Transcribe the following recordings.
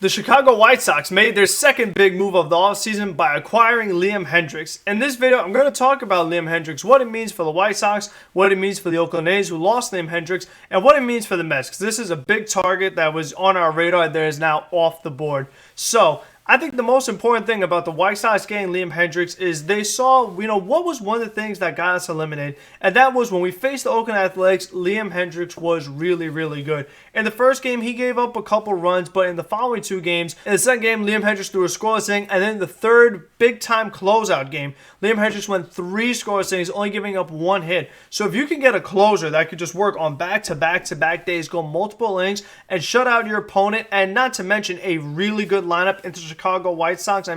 The Chicago White Sox made their second big move of the offseason by acquiring Liam Hendriks. In this video, I'm going to talk about Liam Hendriks, what it means for the White Sox, what it means for the Oakland A's who lost Liam Hendriks, and what it means for the Mets, because this is a big target that was on our radar that is now off the board. So, I think the most important thing about the White Sox getting Liam Hendriks is they saw, what was one of the things that got us eliminated, and that was when we faced the Oakland Athletics, Liam Hendriks was really, really good. In the first game, he gave up a couple runs, but in the following two games, in the second game, Liam Hendriks threw a scoreless inning, and then the third big-time closeout game, Liam Hendriks went 3 scoreless innings, only giving up 1 hit. So if you can get a closer that could just work on back-to-back-to-back days, go multiple innings, and shut out your opponent, and not to mention a really good lineup into Chicago White Sox,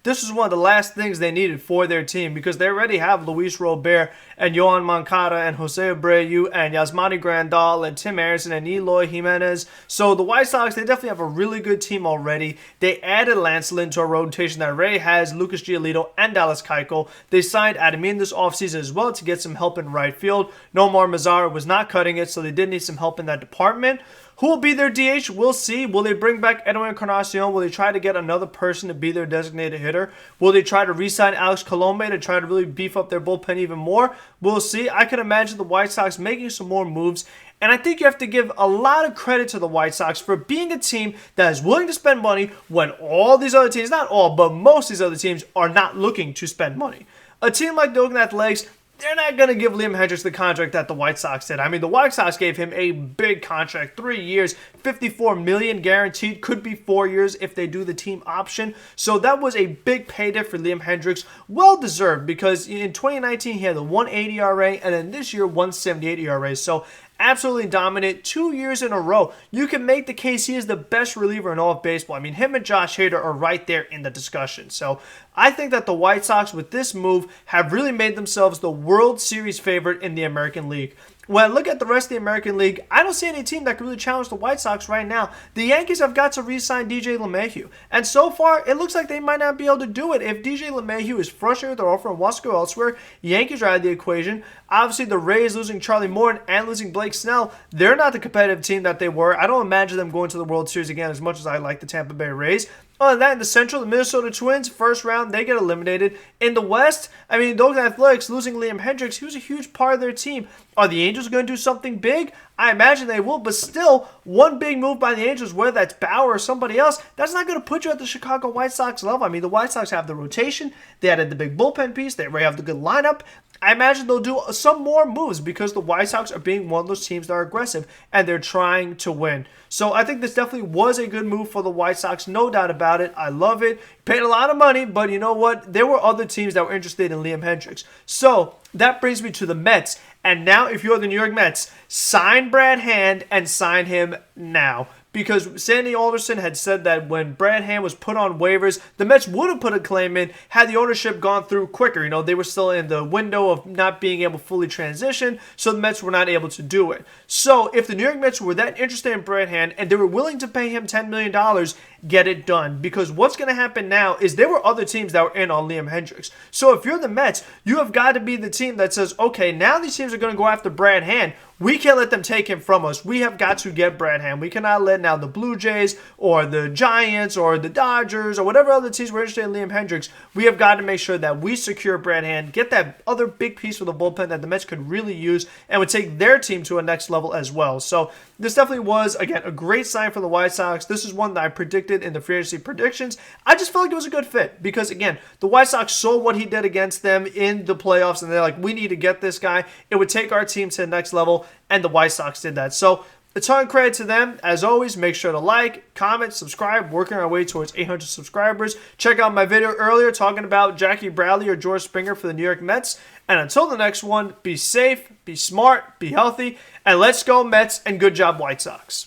this is one of the last things they needed for their team because they already have Luis Robert and Yohan Moncada and Jose Abreu and Yasmani Grandal and Tim Anderson and Eloy Jimenez. So the White Sox, they definitely have a really good team already. They added Lance Lynn to a rotation that already has Lucas Giolito and Dallas Keuchel. They signed Adamian this offseason as well to get some help in right field. Nomar Mazara was not cutting it, so they did need some help in that department. Who will be their DH? We'll see. Will they bring back Edwin Encarnacion? Will they try to get another person to be their designated hitter? Will they try to re-sign Alex Colomé to try to really beef up their bullpen even more? We'll see. I can imagine the White Sox making some more moves. And I think you have to give a lot of credit to the White Sox for being a team that is willing to spend money when all these other teams, not all, but most of these other teams are not looking to spend money. A team like the Oakland Athletics, they're not going to give Liam Hendriks the contract that the White Sox did. The White Sox gave him a big contract, 3 years, $54 million guaranteed, could be 4 years if they do the team option. So that was a big payday for Liam Hendriks, well deserved because in 2019 he had a 1.80 ERA and then this year 1.78 ERA. So absolutely dominant 2 years in a row. You can make the case he is the best reliever in all of baseball. Him and Josh Hader are right there in the discussion. So I think that the White Sox with this move have really made themselves the World Series favorite in the American League. When I look at the rest of the American League, I don't see any team that can really challenge the White Sox right now. The Yankees have got to re-sign DJ LeMahieu. And so far, it looks like they might not be able to do it. If DJ LeMahieu is frustrated with their offer and wants to go elsewhere, Yankees are out of the equation. Obviously, the Rays losing Charlie Morton and losing Blake Snell, they're not the competitive team that they were. I don't imagine them going to the World Series again as much as I like the Tampa Bay Rays. Other than that, in the Central, the Minnesota Twins, first round, they get eliminated. In the West, the Oakland Athletics losing Liam Hendriks, he was a huge part of their team. Are the Angels going to do something big? I imagine they will, but still, one big move by the Angels, whether that's Bauer or somebody else, that's not going to put you at the Chicago White Sox level. The White Sox have the rotation, they added the big bullpen piece, they already have the good lineup. I imagine they'll do some more moves because the White Sox are being one of those teams that are aggressive and they're trying to win. So I think this definitely was a good move for the White Sox, no doubt about it. I love it. Paid a lot of money, but you know what? There were other teams that were interested in Liam Hendriks. So that brings me to the Mets. And now if you're the New York Mets, sign Brad Hand and sign him now. Because Sandy Alderson had said that when Brad Hand was put on waivers, the Mets would have put a claim in had the ownership gone through quicker. They were still in the window of not being able to fully transition, so the Mets were not able to do it. So if the New York Mets were that interested in Brad Hand and they were willing to pay him $10 million, get it done. Because what's going to happen now is there were other teams that were in on Liam Hendriks. So if you're the Mets, you have got to be the team that says, okay, now these teams are going to go after Brad Hand. We can't let them take him from us. We have got to get Brad Hand. We cannot let now the Blue Jays or the Giants or the Dodgers or whatever other teams were interested in Liam Hendriks. We have got to make sure that we secure Brad Hand, get that other big piece for the bullpen that the Mets could really use and would take their team to a next level as well. So this definitely was, again, a great sign for the White Sox. This is one that I predicted in the free agency predictions. I just felt like it was a good fit because, again, the White Sox saw what he did against them in the playoffs, and they're like, we need to get this guy. It would take our team to the next level, and the White Sox did that. So a ton of credit to them. As always, make sure to like, comment, subscribe. Working our way towards 800 subscribers. Check out my video earlier talking about Jackie Bradley or George Springer for the New York Mets. And until the next one, be safe, be smart, be healthy, and let's go Mets, and good job White Sox.